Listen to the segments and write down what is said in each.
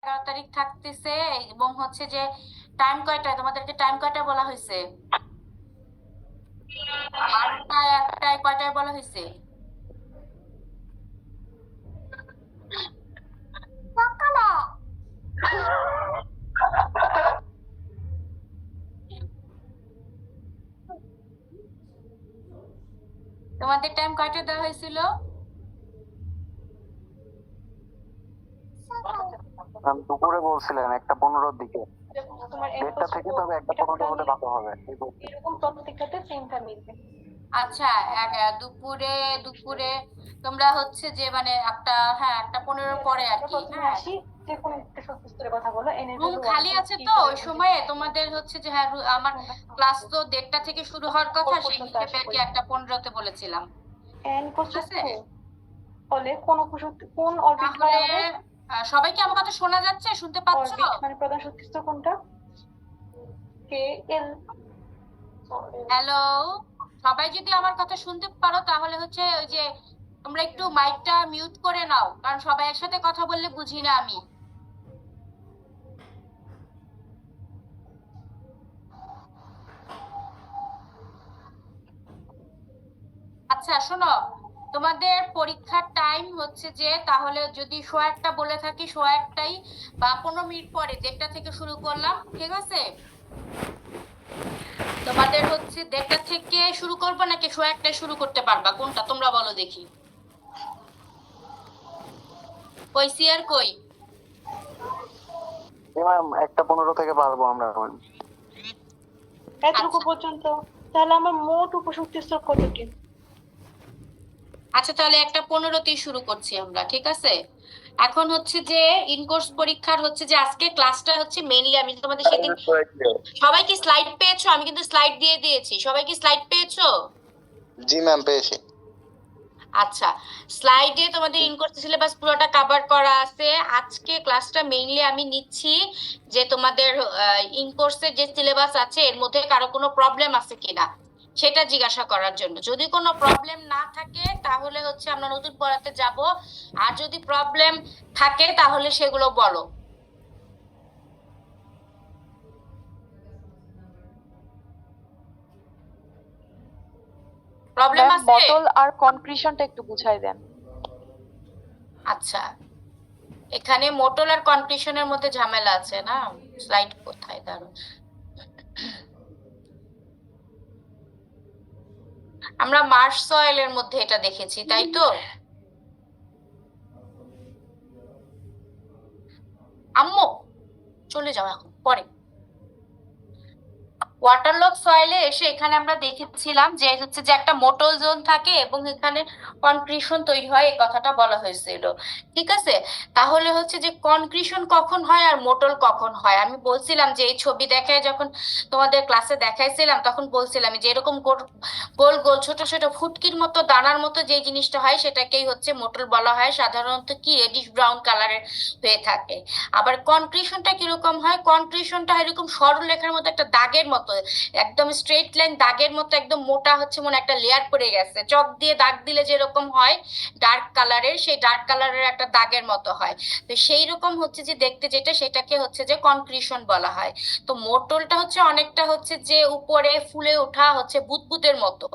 11 তারিখ থাকতেছে এবং হচ্ছে যে টাইম কয়টায়, তোমাদেরকে টাইম কয়টায় বলা হয়েছে? 12টায়, 1টায়, কয়টায় বলা হয়েছে? তোমাদের টাইম কয়টায় দেওয়া হয়েছিল? দুপুরে বলছিলেন 1:15-র দিকে, 1:30 থেকে, তবে 1:15 হলে ভালো হবে। এরকম প্রত্যেকটাতে সেম টাইম মিলবে। আচ্ছা, দুপুরে দুপুরে তোমরা হচ্ছে যে মানে হ্যাঁ 1:15 পরে আর কি। হ্যাঁ, যে কোনো একটা সত্যি কথা বলো। রুম খালি আছে তো ওই সময়ে তোমাদের হচ্ছে যে হ্যাঁ আমার ক্লাস তো 1:30 থেকে শুরু হওয়ার কথা, সেই হিসেবে আর কি 1:15-তে বলেছিলাম। এন কোশ্চেন বলে কোন অরবিট হয় আমাদের? সবাইকে আমার কথা শোনা যাচ্ছে, শুনতে পাচ্ছ? অরবিট মানে প্রধান শক্তিস্তর কোনটা? কে এল। হ্যালো, সবাই যদি আমার কথা শুনতে পারো তাহলে হচ্ছে ওই যে তোমরা একটু মাইকটা মিউট করে নাও, কারণ সবাই একসাথে কথা বললে বুঝি না আমি। আচ্ছা শোনো, তোমাদের পরীক্ষার টাইম হচ্ছে যে তাহলে যদি 1:15 বলে থাকি 1:15টাই বা 15 মিনিট পরে 1:30 থেকে শুরু করলাম, ঠিক আছে? তোমাদের হচ্ছে 1:30 থেকে শুরু করবো নাকি 1:15টায় শুরু করতে পারবা, কোনটা তোমরা বলো দেখি। কই সিয়ার কই? 1:15 থেকে পারবো আমরা। এতটুকু পর্যন্ত? তাহলে আমার মোট উপশক্তি স্তর কতটি? আচ্ছা তাহলে 1:15তেই শুরু করছি আমরা, ঠিক আছে? এখন হচ্ছে যে ইনকোর্স পরীক্ষার হচ্ছে যে আজকে ক্লাসটা হচ্ছে মেইনলি আমি তোমাদের সেদিন, সবাই কি স্লাইড পেয়েছো? আমি কিন্তু স্লাইড দিয়ে দিয়েছি, সবাই কি স্লাইড পেয়েছো? জি ম্যাম, পেয়েছি। আচ্ছা, স্লাইডে তোমাদের ইনকোর্স সিলেবাস পুরোটা কভার করা আছে। আজকে ক্লাসটা মেইনলি আমি নিচ্ছি যে তোমাদের ইনকোর্সের যে সিলেবাস আছে এর মধ্যে কারো কোনো প্রবলেম আছে কিনা সেটা জিজ্ঞাসা করার জন্য। যদি কোনো প্রবলেম না থাকে তাহলে হচ্ছে আমরা নতুন পড়াতে যাব, আর যদি প্রবলেম থাকে তাহলে সেগুলো বলো। প্রবলেম আছে? মডেল আর কনক্রিশনটা একটু বুঝাই দেন। আচ্ছা, এখানে মোটল আর কনক্রিশনের মধ্যে ঝামেলা আছে না? স্লাইড কোথায়? দাঁড়ো, আমরা মার্শ সয়েলের মধ্যে এটা দেখেছি, তাই তো? আম্মু চলে যাও এখন, পরে। ওয়াটারলক সয়েলে এসে এখানে আমরা দেখেছিলাম যে হচ্ছে যে একটা মোটল জোন থাকে এবং এখানে কনক্রিশন তৈরি হয়, এই কথাটা বলা হয়েছিল, ঠিক আছে? তাহলে হচ্ছে যে কনক্রিশন কখন হয় আর মোটল কখন হয়? আমি বলছিলাম যে এই ছবি দেখায় যখন তোমাদের ক্লাসে দেখাইছিলাম তখন বলছিলাম যে এরকম গোল গোল ছোট ছোট ফুটকির মতো দানার মতো যে জিনিসটা হয় সেটাকেই হচ্ছে মোটল বলা হয়, সাধারণত কি রেডিশ ব্রাউন কালারের হয়ে থাকে। আবার কনক্রিশনটা কিরকম হয়? কনক্রিশনটা এরকম সরলরেখার মতো একটা দাগের মতো, একদম স্ট্রেট লাইন দাগের মতো, একদম মোটা হচ্ছে মনে একটা লেয়ার পড়ে গেছে, চক দিয়ে দাগ দিলে যেরকম হয় ডার্ক কালারের, সেই ডার্ক কালারের একটা দাগের মতো হয়। তো সেই রকম হচ্ছে যে দেখতে যেটা, সেটাকে হচ্ছে যে কনক্রিশন বলা হয়। তো মোটলটা হচ্ছে অনেকটা হচ্ছে যে উপরে ফুলে ওঠা হচ্ছে বুদবুদের মতো,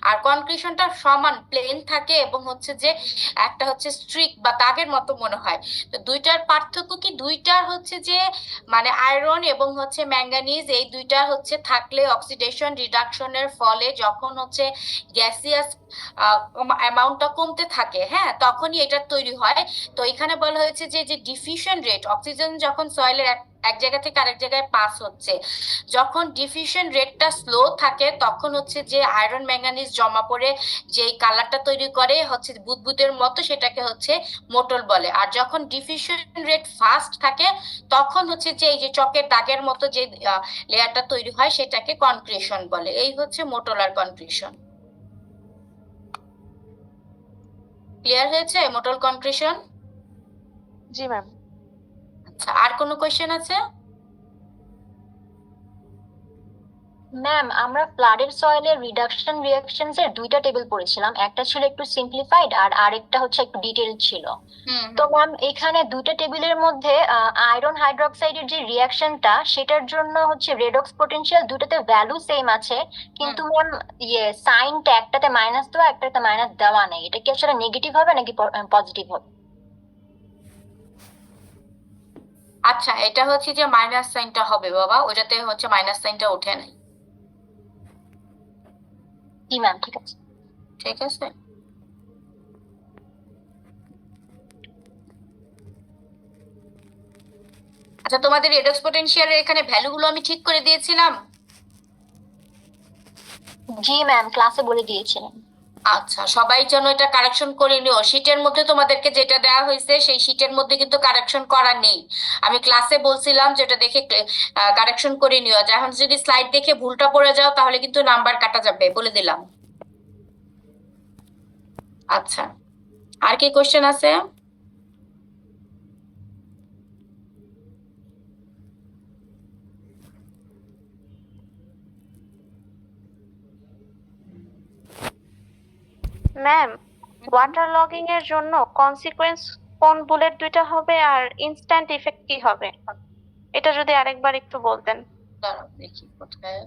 আর কনক্রিশনটা সমান প্লেন থাকে এবং হচ্ছে যে একটা হচ্ছে স্ট্রিক বা দাগের মতো মনে হয়। তো দুইটার পার্থক্য কি? দুইটার হচ্ছে যে মানে আয়রন এবং হচ্ছে ম্যাঙ্গানিজ, এই দুইটা হচ্ছে থাকলে অক্সিডেশন রিডাকশনের ফলে যখন হচ্ছে গ্যাসিয়াস অ্যামাউন্টটা কমতে থাকে, হ্যাঁ, তখনই এটা তৈরি হয়। তো এখানে বলা হয়েছে যে যে ডিফিউশন রেট, অক্সিজেন যখন সয়েলের এক জায়গা থেকে আরেক জায়গায় পাস হচ্ছে, যখন ডিফিউশন রেটটা স্লো থাকে তখন হচ্ছে যে আয়রন ম্যাঙ্গানিজ জমা পড়ে যেই কালারটা তৈরি করে হচ্ছে বুদবুদের মতো, সেটাকে হচ্ছে মোটল বলে। আর যখন ডিফিউশন রেট ফাস্ট থাকে তখন হচ্ছে যে এই যে চকের দাগের মতো যে লেয়ারটা তৈরি হয় সেটাকে কনক্রিশন বলে। এই হচ্ছে মোটল আর কনক্রিশন। ক্লিয়ার হয়েছে মোটল কনক্রিশন? জি ম্যাম। আচ্ছা, আর কোনো কোয়েশ্চেন আছে? ম্যাম, আমরা ফ্লাডেড সয়েলের রিডাকশন রিঅ্যাকশনস এর দুইটা টেবিল পড়েছিলাম, একটা ছিল একটু সিম্পলিফাইড আর আরেকটা হচ্ছে একটু ডিটেইল ছিল। হুম তো ম্যাম, এখানে দুইটা টেবিলের মধ্যে আয়রন হাইড্রোক্সাইডের যে রিঅ্যাকশনটা সেটার জন্য হচ্ছে রেডক্স পটেনশিয়াল দুটাতে ভ্যালু সেম আছে, কিন্তু ম্যাম সাইনটা একটাতে মাইনাস দেওয়া একটাতে মাইনাস দেওয়া নেই। এটা কি আসলে নেগেটিভ হবে নাকি পজিটিভ হবে? আচ্ছা, এটা হচ্ছে যে মাইনাস সাইনটা হবে বাবা, ওটাতে হচ্ছে মাইনাস সাইনটা ওঠে নাই। জি ম্যাম, ঠিক আছে। ঠিক আছে। আচ্ছা, তোমাদের রেডক্স পটেনশিয়ালের এখানে ভ্যালুগুলো আমি ঠিক করে দিয়েছিলাম। জি ম্যাম, ক্লাসে বলে দিয়েছিলেন। আচ্ছা, সবাই যেন এটা কারেকশন করে নিও। শীটের মধ্যে তোমাদেরকে যেটা দেওয়া হয়েছে সেই শীটের মধ্যে কিন্তু কারেকশন করা নেই। আমি ক্লাসে বলছিলাম যেটা দেখে কারেকশন করে নিও। এখন যদি স্লাইড দেখে ভুলটা পড়ে যাও তাহলে কিন্তু নাম্বার কাটা যাবে, বলে দিলাম। আচ্ছা, আর কি কোশ্চেন আছে? ম্যাম, ওয়াটার লগিং এর জন্য কনসিকোয়েন্স কোন বুলেট দুইটা হবে আর ইনস্ট্যান্ট ইফেক্ট কি হবে? এটা যদি আরেকবার একটু বলতেন। দাঁড়াও দেখি কোথায়।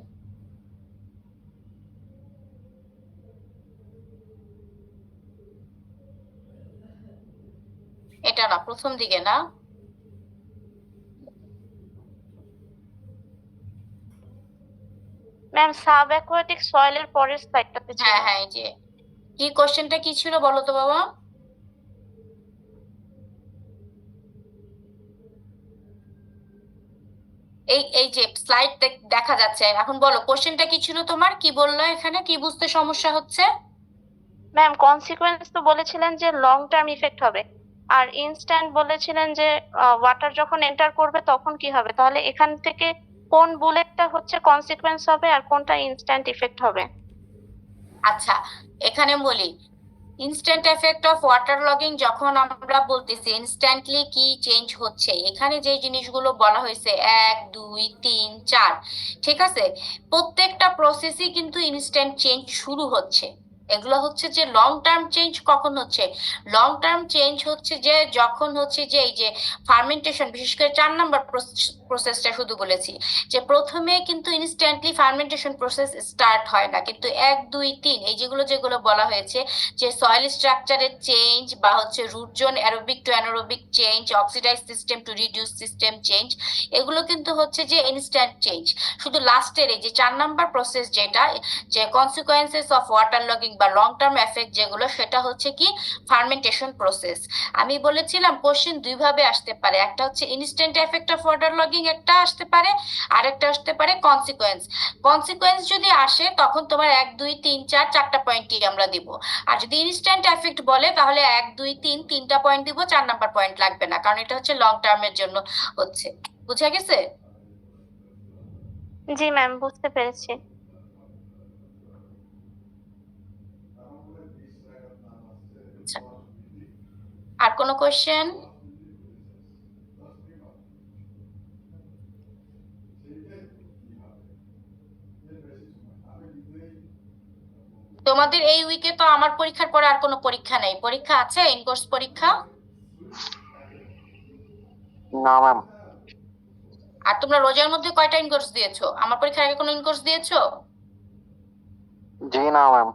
এটা না, প্রথম দিকে না। ম্যাম, সাব অ্যাকুয়াটিক সয়েলের পরের স্লাইডটাতে ছিল। হ্যাঁ হ্যাঁ, এই যে কি কোশ্চেনটা কি ছিল বলো তো বাবা। এই এই যে স্লাইড দেখা যাচ্ছে, এখন বলো কোশ্চেনটা কি ছিল তোমার, কি বললো এখানে, কি বুঝতে সমস্যা হচ্ছে? ম্যাম, কনসিকোয়েন্স তো বলেছিলেন যে লং টার্ম ইফেক্ট হবে, আর ইনস্ট্যান্ট বলেছিলেন যে ওয়াটার যখন এন্টার করবে তখন কি হবে। তাহলে এখান থেকে কোন বুলেটটা হচ্ছে কনসিকোয়েন্স হবে আর কোনটা ইনস্ট্যান্ট ইফেক্ট হবে? আচ্ছা, এখানে বলি, instant effect of water logging যখন আমরা বলতেছি ইনস্ট্যান্টলি কি চেঞ্জ হচ্ছে, এখানে যে জিনিসগুলো বলা হয়েছে 1 2 3 4, ঠিক আছে, প্রত্যেকটা প্রসেসই কিন্তু ইনস্ট্যান্ট চেঞ্জ শুরু হচ্ছে। এগুলো হচ্ছে যে লং টার্ম চেঞ্জ কখন হচ্ছে, লং টার্ম চেঞ্জ হচ্ছে যে যখন হচ্ছে যে এই যে ফার্মেন্টেশন, বিশেষ করে 4 নম্বর প্রসেসটা শুধু বলেছি, যে প্রথমে কিন্তু ইনস্ট্যান্টলি ফার্মেন্টেশন প্রসেস স্টার্ট হয় না, কিন্তু 1 2 3 এই যেগুলো যেগুলো বলা হয়েছে, যে সয়েল স্ট্রাকচারের চেঞ্জ বা হচ্ছে root zone aerobic to anaerobic change, oxidise system to reduce system change, এগুলো কিন্তু হচ্ছে যে ইনস্ট্যান্ট চেঞ্জ। শুধু লাস্টের এই যে 4 নম্বর প্রসেস যেটা, যে কনসিকোয়েন্সেস অফ ওয়াটার লগিং বা লং টার্ম এফেক্ট যেগুলো, সেটা হচ্ছে কি ফার্মেন্টেশন প্রসেস। আমি বলেছিলাম কোশ্চেন দুইভাবে আসতে পারে, একটা হচ্ছে instant effect of water logging একটা আসতে পারে, আরেকটা আসতে পারে কনসিকোয়েন্স। কনসিকোয়েন্স যদি আসে তখন তোমার 1 2 3 4 চারটা পয়েন্টই আমরা দিব, আর যদি ইনস্ট্যান্ট এফেক্ট বলে তাহলে 1 2 3 তিনটা পয়েন্ট দিব, 4 নম্বর পয়েন্ট লাগবে না, কারণ এটা হচ্ছে লং টার্মের জন্য হচ্ছে। বুঝা গেছে? জি ম্যাম, বুঝতে পেরেছি। আচ্ছা, আর কোনো কোয়েশ্চেন? তোমাদের এই উইকে তো আমার পরীক্ষার পরে আর কোনো পরীক্ষা নেই, পরীক্ষা আছে ইনকোর্স পরীক্ষা? না ম্যাম। আর তোমরা রোজার মধ্যে কয়টা ইনকোর্স দিয়েছো? আমার পরীক্ষার আগে কোনো ইনকোর্স দিয়েছো? জি না ম্যাম।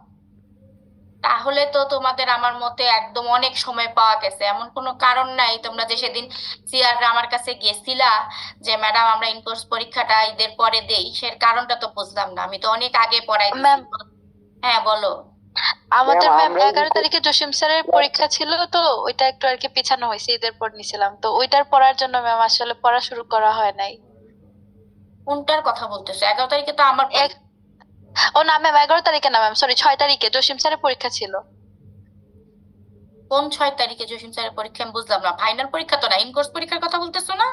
তাহলে তো তোমাদের আমার মতে একদম অনেক সময় পাওয়া গেছে, এমন কোনো কারণ নাই তোমরা যে সেদিন সিআর আমার কাছে গেছিলা যে ম্যাডাম আমরা ইনকোর্স পরীক্ষাটা ঈদের পরে দেই, সে কারণটা তো বুঝলাম না, আমি তো অনেক আগে পড়াই দিছি। ম্যাম, হ্যাঁ বলো। আমাদের ম্যাম, ম্যাম আমরা 11 তারিখে জসিম স্যারের পরীক্ষা ছিল, তো ওইটা একটু আর কি পেছানো হয়েছে, ঈদের পর নিছিলাম, তো ওইটার পড়ার জন্য ম্যাম আসলে পড়া শুরু করা হয় নাই। কোনটার কথা বলতেছো? 11 তারিখে তো আমার এক- ও না ম্যাম, 11 তারিখে না ম্যাম, সরি 6 তারিখে জসিম স্যারের পরীক্ষা ছিল। কোন 6 তারিখে জসিম স্যারের পরীক্ষা? আমি বুঝলাম না, ফাইনাল পরীক্ষা তো না, ইনকোর্স পরীক্ষার কথা বলতেছো না?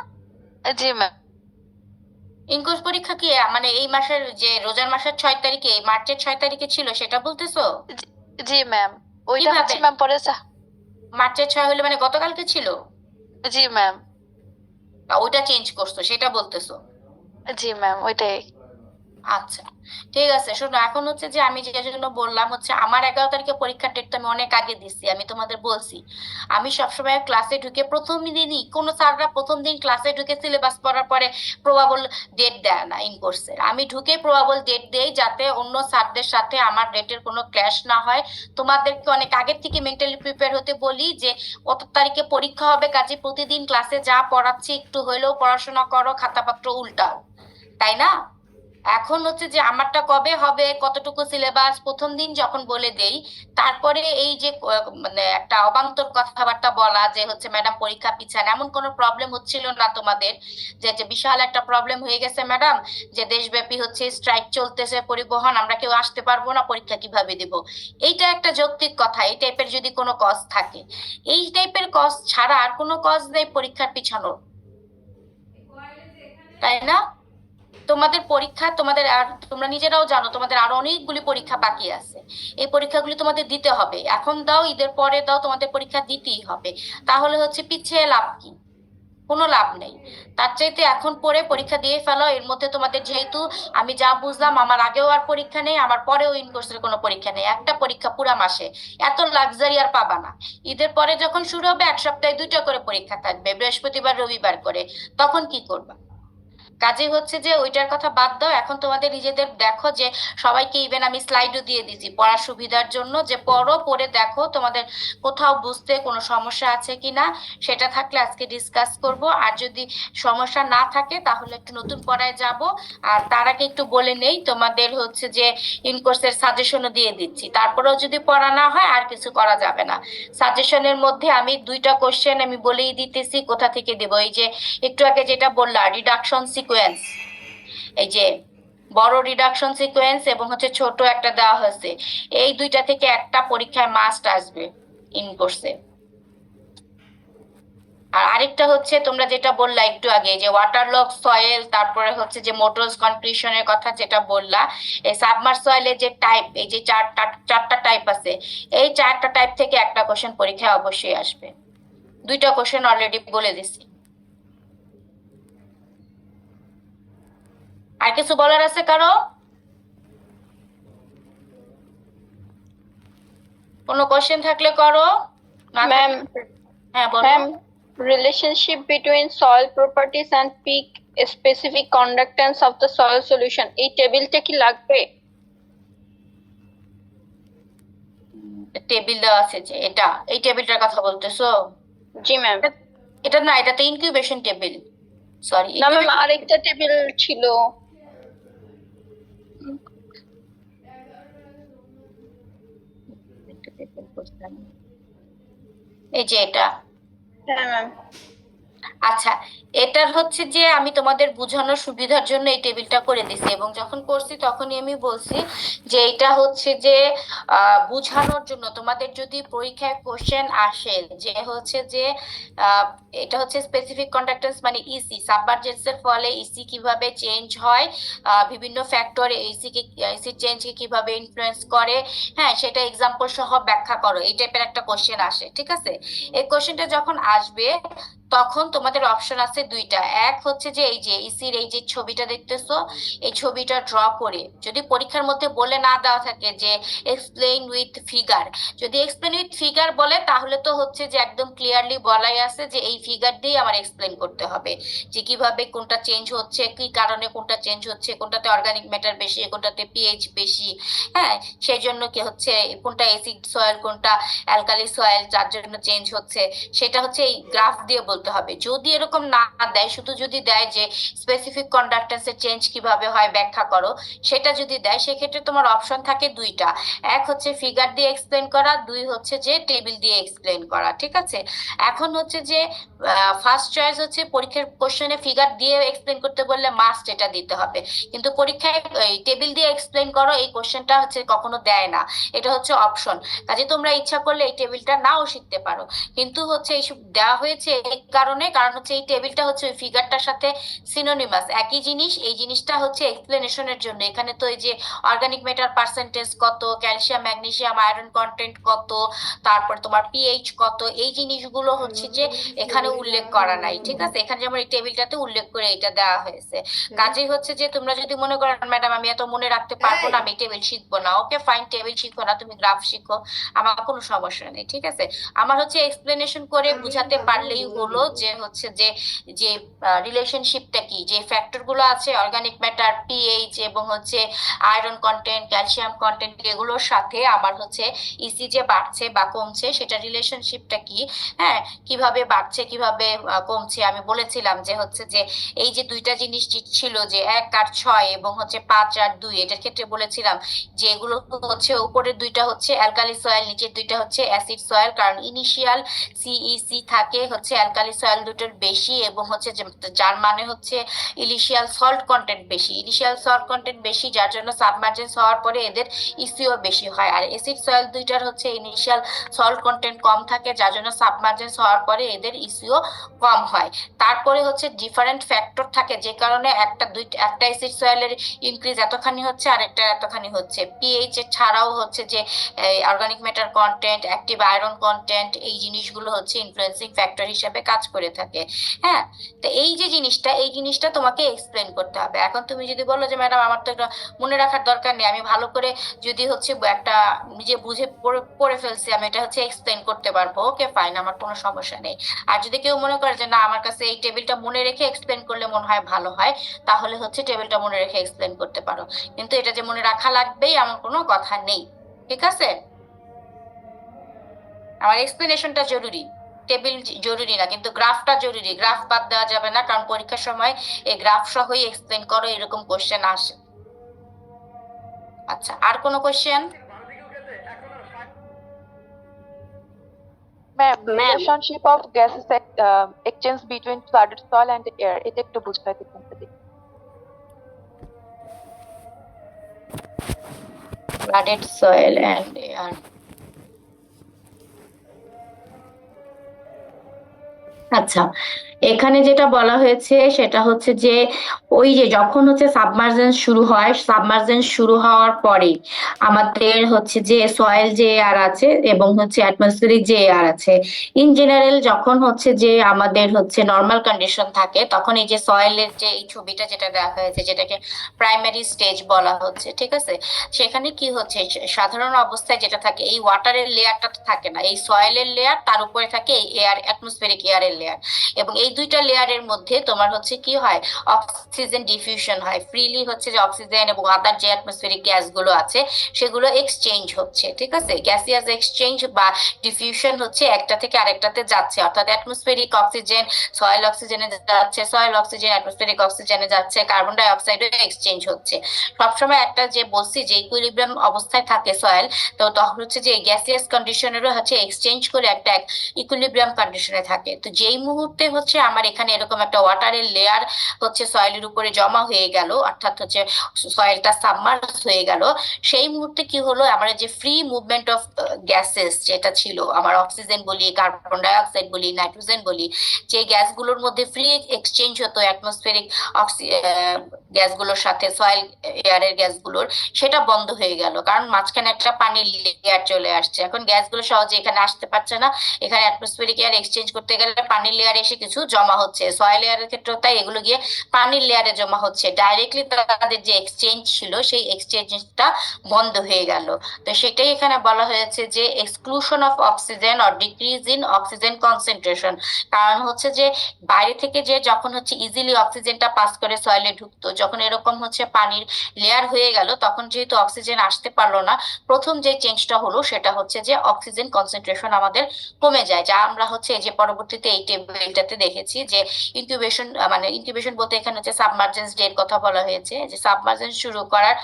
জি ম্যাম। ইনকোর্স পরীক্ষা কি মানে এই মাসের যে রোজার মাসের 6 তারিখে, এই মার্চের 6 তারিখে ছিল, সেটা বলতেছো? জি ম্যাম, ওইটা কিভাবে? হচ্ছে ম্যাম পরে মার্চের 6 হলে মানে গতকালকে ছিল? জি ম্যাম। ওইটা চেঞ্জ করছো সেটা বলতেছো? জি ম্যাম, ওইটাই। আচ্ছা, ঠিক আছে। শোনো, এখন হচ্ছে যে আমি যে জন্য বললাম হচ্ছে আমার 11 তারিখে পরীক্ষার ডেট তো আমি অনেক আগে দিচ্ছি, আমি তোমাদের বলছি আমি সবসময় ক্লাসে ঢুকে প্রথম দিনই, কোনো স্যাররা প্রথম দিন ক্লাসে ঢুকে সিলেবাস পড়ার পরে প্রবাবল ডেট দেয় না ইন কোর্সের। আমি ঢুকে প্রবাবল ডেট দেই যাতে অন্য স্যারদের সাথে আমার ডেটের কোনো ক্ল্যাশ না হয়। তোমাদেরকে অনেক আগের থেকে মেন্টালি প্রিপেয়ার হতে বলি যে কত তারিখে পরীক্ষা হবে, কাজে প্রতিদিন ক্লাসে যা পড়াচ্ছি একটু হলেও পড়াশোনা করো, খাতাপত্র উল্টাও, তাই না? এখন হচ্ছে যে আমারটা কবে হবে, কতটুকু সিলেবাস প্রথম দিন যখন বলে দেই, তারপরে এই যে মানে একটা অবান্তর কথাবার্তা বলা যে হচ্ছে ম্যাডাম পরীক্ষা পিছান, এমন কোনো প্রবলেম হচ্ছিল না তোমাদের? যে যে বিশাল একটা প্রবলেম হয়ে গেছে ম্যাডাম, যে দেশব্যাপী হচ্ছে স্ট্রাইক চলতেছে পরিবহন, আমরা কেউ আসতে পারবো না, পরীক্ষা কিভাবে দিব? এইটা একটা যৌক্তিক কথা। এই টাইপের যদি কোনো কজ থাকে, এই টাইপের কজ ছাড়া আর কোনো কজ নেই পরীক্ষার পিছানোর, তাই না? তোমাদের পরীক্ষা, তোমাদের আর তোমরা নিজেরাও জানো তোমাদের আরো অনেকগুলি পরীক্ষা বাকি আছে। এই পরীক্ষাগুলি তোমাদের দিতে হবে, এখন দাও, ঈদের পরে দাও, তোমাদের পরীক্ষা দিতেই হবে। তাহলে হচ্ছে পিছিয়ে লাভ কি? কোনো লাভ নেই। তার চাইতে এখন পড়ে পরীক্ষা দিয়ে ফেলো। এর মধ্যে তোমাদের যেহেতু আমি যা বুঝলাম আমার আগেও আর পরীক্ষা নেই, আমার পরেও ইন কোর্সের কোনো পরীক্ষা নেই, একটা পরীক্ষা পুরা মাসে, এত লাক্সারি আর পাবা না। ঈদের পরে যখন শুরু হবে 1 সপ্তাহে 2টা করে পরীক্ষা থাকবে, বৃহস্পতিবার রবিবার করে, তখন কি করবা? কাজে হচ্ছে যে ওইটার কথা বাদ দাও, এখন তোমাদের নিজেদের দেখো যে সবাইকে ইভেন আমি স্লাইডও দিয়ে দিয়েছি পড়ার সুবিধার জন্য, যে পড়ো, পড়ে দেখো তোমাদের কোথাও বুঝতে কোনো সমস্যা আছে কিনা, সেটা থাকলে আজকে ডিসকাস করব। আর যদি সমস্যা না থাকে তাহলে একটু নতুন পড়ায় যাব। আর তার আগে একটু বলে নেই, তোমাদের হচ্ছে যে ইনকোর্সের সাজেশনও দিয়ে দিচ্ছি, তারপরেও যদি পড়া না হয় আর কিছু করা যাবে না। সাজেশনের মধ্যে আমি 2টা কোশ্চেন আমি বলেই দিতেছি কোথা থেকে দেবো। এই যে একটু আগে যেটা বললা রিডাকশন সিকোয়েন্স, এই যে বড় রিডাকশন সিকোয়েন্স এবং হচ্ছে ছোট একটা দেওয়া হয়েছে, এই 2টা থেকে একটা পরীক্ষায় মাস্ট আসবে ইন কোর্সে। আর আরেকটা হচ্ছে তোমরা যেটা বললা একটু আগে যে ওয়াটারলক সয়েল, তারপরে হচ্ছে যে মোটরস কনক্রিশনের কথা যেটা বললা, এই সাবমার সয়েলের যে টাইপ, এই যে চারটা টাইপ আছে, এই 4টা টাইপ থেকে একটা কোশ্চেন পরীক্ষায় অবশ্যই আসবে। 2টা কোশ্চেন অলরেডি বলে দিছি। আর কিছু বলার আছে কারো? কোনো কোশ্চেন থাকলে করো, না Ma'am, হ্যাঁ বলো। ma'am, relationship between soil properties and peak specific conductance of the soil solution. এই টেবিলটা কি লাগবে? টেবিল দেওয়া আছে যে এটা, এই টেবিলটার কথা বলতেছো? জি ম্যাম। এটা না, এটা তো ইনকিউবেশন টেবিল, সরি। না ম্যাম, আরেকটা টেবিল ছিল। এই যে এটা। হ্যাঁ ম্যাম। আচ্ছা, এটার হচ্ছে যে আমি তোমাদের বোঝানোর সুবিধার জন্য এই টেবিলটা করে দিছি, এবং যখন করছি তখনই আমি বলছি যে এটা হচ্ছে যে বোঝানোর জন্য, তোমাদের যদি পরীক্ষায় কোশ্চেন আসে যে হচ্ছে যে এটা হচ্ছে স্পেসিফিক কন্ডাক্ট্যান্স মানে ইসি, সাবমার্জেন্সের ফলে ইসি কিভাবে চেঞ্জ হয়, বিভিন্ন ফ্যাক্টর ইসি চেঞ্জকে কিভাবে ইনফ্লুয়েন্স করে, হ্যাঁ সেটা এক্সাম্পল সহ ব্যাখ্যা করো, এই টাইপের একটা কোশ্চেন আসে, ঠিক আছে? এই কোশ্চেনটা যখন আসবে তখন তোমাদের অপশন আছে 2টা। এক হচ্ছে যে এই যে ইসির এই যে ছবিটা দেখতেছো, এই ছবিটা ড্র করে, যদি পরীক্ষার মধ্যে বলে না দেওয়া থাকে যে এক্সপ্লেইন উইথ ফিগার, যদি এক্সপ্লেইন উইথ ফিগার বলে তাহলে তো হচ্ছে যে একদম ক্লিয়ারলি বলাই আছে যে এই ফিগার দিয়ে আমার এক্সপ্লেইন করতে হবে যে কিভাবে কোনটা চেঞ্জ হচ্ছে, কি কারণে কোনটা চেঞ্জ হচ্ছে, কোনটাতে অর্গানিক ম্যাটার বেশি, কোনটাতে পিএইচ বেশি, হ্যাঁ সেই জন্য কি হচ্ছে, কোনটা অ্যাসিড সয়েল কোনটা অ্যালকালি সয়েল যার জন্য চেঞ্জ হচ্ছে, সেটা হচ্ছে এই গ্রাফ দিয়ে বলতে হবে। যদি এরকম না দেয়, শুধু যদি দেয় যে স্পেসিফিক কন্ডাক্ট্যান্সের চেঞ্জ কিভাবে হয় ব্যাখ্যা করো, সেটা যদি দেয় সেক্ষেত্রে তোমার অপশন থাকে 2টা। এক হচ্ছে ফিগার দিয়ে এক্সপ্লেন করা, 2 হচ্ছে যে টেবিল দিয়ে এক্সপ্লেন করা, ঠিক আছে? এখন হচ্ছে যে ফার্স্ট চয়েস হচ্ছে পরীক্ষার কোশ্চেনে ফিগার দিয়ে এক্সপ্লেন করতে বললে মাস্ট এটা দিতে হবে, কিন্তু পরীক্ষায় টেবিল দিয়ে এক্সপ্লেন করো এই কোশ্চেনটা হচ্ছে কখনো দেয় না, এটা হচ্ছে অপশন। কাজে তোমরা ইচ্ছা করলে এই টেবিলটা নাও শিখতে পারো, কিন্তু হচ্ছে এইসব দেওয়া হয়েছে এই কারণ হচ্ছে এই টেবিলটা হচ্ছে ওই ফিগারটার সাথে সিনোনিমাস, একই জিনিস। এই জিনিসটা হচ্ছে এক্সপ্লেনেশনের জন্য। এখানে তো এই যে অর্গানিক ম্যাটার পার্সেন্টেজ কত, ক্যালসিয়াম ম্যাগনেসিয়াম আয়রন কন্টেন্ট কত, তারপর তোমার পিএইচ কত, এই জিনিসগুলো হচ্ছে যে এখানে উল্লেখ করা নাই, ঠিক আছে? এখানে যেমন এই টেবিলটাতে উল্লেখ করে এটা দেওয়া হয়েছে। কাজেই হচ্ছে যে তোমরা যদি মনে করো ম্যাডাম আমি এত মনে রাখতে পারবো না, আমি টেবিল শিখবো না, ওকে ফাইন, টেবিল শিখো না, তুমি গ্রাফ শিখো, আমার কোনো সমস্যা নেই, ঠিক আছে? আমার হচ্ছে এক্সপ্লেনেশন করে বুঝাতে পারলেই হলো যে হচ্ছে যে যে রিলেশনশিপটা কি, যে ফ্যাক্টর গুলো আছে অর্গানিক ম্যাটার, পিএইচ এবং হচ্ছে আয়রন কন্টেন্ট, ক্যালসিয়াম কন্টেন্ট, এগুলোর সাথে আমার হচ্ছে ইসি যে বাড়ছে বা কমছে সেটা রিলেশনশিপটা কি, হ্যাঁ, কিভাবে বাড়ছে কিভাবে কমছে। আমি বলেছিলাম যে হচ্ছে যে এই যে দুইটা জিনিস ছিল যে 1 আর 6 এবং হচ্ছে 5 আর 2, এটার ক্ষেত্রে বলেছিলাম যে এগুলো হচ্ছে উপরের দুইটা হচ্ছে অ্যালকালি সয়েল, নিচের দুইটা হচ্ছে অ্যাসিড সয়েল, কারণ ইনিশিয়াল সিইসি থাকে হচ্ছে অ্যালকালি সয়েল দুটোর বেশি, এবং হচ্ছে যার মানে হচ্ছে ইনিশিয়াল সল্ট কন্টেন্ট বেশি, ইনিশিয়াল সল্ট কন্টেন্ট বেশি, যার জন্য সাবমার্জেন্স হওয়ার পরে এদের ইসিও বেশি হয়। আর অ্যাসিড সয়েল দুইটার হচ্ছে ইনিশিয়াল সল্ট কন্টেন্ট কম থাকে, যার জন্য সাবমার্জেন্স হওয়ার পরে এদের ইসিও কম হয়। তারপরে হচ্ছে ডিফারেন্ট ফ্যাক্টর থাকে, যে কারণে একটা অ্যাসিড সয়েলের ইনক্রিজ এতখানি হচ্ছে আর একটা এতখানি হচ্ছে। পিএইচ ছাড়াও হচ্ছে যে organic matter content, active iron content, এই জিনিসগুলো হচ্ছে ইনফ্লুয়েন্সিং ফ্যাক্টর হিসেবে কাজ করে থাকে। হ্যাঁ, তো এই যে জিনিসটা তোমাকে এক্সপ্লেন করতে হবে। এখন তুমি যদি বলো যে ম্যাডাম আমার তো এটা মনে রাখার দরকার নেই, আমি ভালো করে যদি হচ্ছে একটা নিজে বুঝে পড়ে ফেলছি, আমি এটা হচ্ছে এক্সপ্লেন করতে পারবো, ওকে ফাইন, আমার কোনো সমস্যা নেই। আর যদি কেউ মনে করে যে না আমার কাছে এই টেবিলটা মনে রেখে এক্সপ্লেন করলে মনে হয় ভালো হয়, তাহলে হচ্ছে টেবিলটা মনে রেখে এক্সপ্লেন করতে পারো, কিন্তু এটা যে মনে রাখা লাগবেই এমন কোনো কথা নেই, ঠিক আছে? আমার এক্সপ্লেনেশনটা জরুরি, টেবিল জরুরি না, কিন্তু গ্রাফটা জরুরি। গ্রাফ বাদ দেওয়া যাবে না, কারণ পরীক্ষার সময় এই গ্রাফ সহই এক্সপ্লেন করো এরকম কোশ্চেন আসে। আচ্ছা, আর কোনো question? Ma'am, relationship of gases exchange between flooded soil and air, এটা একটু বুঝাই দিতেন যদি। Flooded soil and air. আচ্ছা, এখানে যেটা বলা হয়েছে সেটা হচ্ছে যে ওই যে যখন হচ্ছে সাবমার্জেন্স শুরু হয়, সাবমার্জেন্স শুরু হওয়ার পরে আমাদের হচ্ছে যে সয়েল যে এয়ার আছে এবং হচ্ছে অ্যাটমসফিয়ারিক যে এয়ার আছে, ইন জেনারেল যখন হচ্ছে যে আমাদের হচ্ছে নর্মাল কন্ডিশন থাকে, তখন এই যে সয়েলের যে এই ছবিটা যেটা দেখা হয়েছে, যেটাকে প্রাইমারি স্টেজ বলা হচ্ছে, ঠিক আছে? সেখানে কি হচ্ছে, সাধারণ অবস্থায় যেটা থাকে এই ওয়াটারের লেয়ারটা থাকে না, এই সয়েলের লেয়ার, তার উপরে থাকে এই এয়ার, অ্যাটমসফিয়ারিক এয়ারের লেয়ার, এবং এই দুইটা লেয়ারের মধ্যে তোমার হচ্ছে কি হয়, অক্সিজেন ডিফিউশন হয়, ফ্রিলি হচ্ছে যে অক্সিজেন এবং আদার যে অ্যাটমসফিয়ারিক গ্যাসগুলো আছে সেগুলো এক্সচেঞ্জ হচ্ছে, ঠিক আছে? গ্যাসিয়াস এক্সচেঞ্জ বা ডিফিউশন হচ্ছে একটা থেকে আরেকটাতে যাচ্ছে, অর্থাৎ অ্যাটমসফিয়ারিক অক্সিজেন সয়েল অক্সিজেনে যাচ্ছে, সয়েল অক্সিজেন অ্যাটমসফিয়ারিক অক্সিজেনে যাচ্ছে, কার্বন ডাই অক্সাইডও এক্সচেঞ্জ হচ্ছে। সবসময় একটা যে বলছি যে ইকুইলিব্রিয়াম অবস্থায় থাকে সয়েল, তো তখন হচ্ছে যে গ্যাসিয়াস কন্ডিশনেরও হচ্ছে এক্সচেঞ্জ করে একটা ইকুইলিব্রিয়াম কন্ডিশনে থাকে। তো যেই মুহূর্তে হচ্ছে আমার এখানে এরকম একটা ওয়াটারের লেয়ার হচ্ছে সয়েলের উপরে জমা হয়ে গেল, অর্থাৎ হচ্ছে সয়েলটা সাবমার্জ হয়ে গেল, সেই মুহূর্তে কি হলো, আমার যে ফ্রি মুভমেন্ট অফ গ্যাসেস যেটা ছিল, আমার অক্সিজেন বলি, কার্বন ডাই অক্সাইড বলি, নাইট্রোজেন বলি, যে গ্যাসগুলোর মধ্যে ফ্রি এক্সচেঞ্জ হতো অ্যাটমসফিয়ারিক গ্যাসগুলোর সাথে সয়েল এয়ারের গ্যাসগুলোর, সেটা বন্ধ হয়ে গেল, কারণ মাঝখানে একটা পানির লেয়ার চলে আসছে। এখন গ্যাসগুলো সহজে এখানে আসতে পারছে না, এখানে অ্যাটমসফিয়ারিক এয়ার এক্সচেঞ্জ করতে গেলে পানির লেয়ারে এসে কিছু জমা হচ্ছে, সয়েল এয়ারের ক্ষেত্রেও তাই, এগুলো গিয়ে পানির লেয়ারে জমা হচ্ছে, ডাইরেক্টলি তাদের যে এক্সচেঞ্জ ছিল সেই এক্সচেঞ্জটা বন্ধ হয়ে গেল। তো সেটাই এখানে বলা হয়েছে যে exclusion of oxygen or decrease in oxygen concentration. কারণ হচ্ছে যে বাইরে থেকে যে যখন হচ্ছে ইজিলি অক্সিজেনটা পাস করে সয়েলে ঢুকতো, যখন এরকম হচ্ছে পানির লেয়ার হয়ে গেল, তখন যেহেতু অক্সিজেন আসতে পারলো না, প্রথম যে চেঞ্জটা হলো সেটা হচ্ছে যে অক্সিজেন কনসেন্ট্রেশন আমাদের কমে যায়, যা আমরা হচ্ছে এই যে পরবর্তীতে এই টেবিলটাতে দেখেছি যে ইনকিউবেশন, মানে ইনকিউবেশন বলতে এখানে হচ্ছে সাবমার্জেন্স ডের কথা বলা হয়েছে, যে সাবমার্জেন্স শুরু করার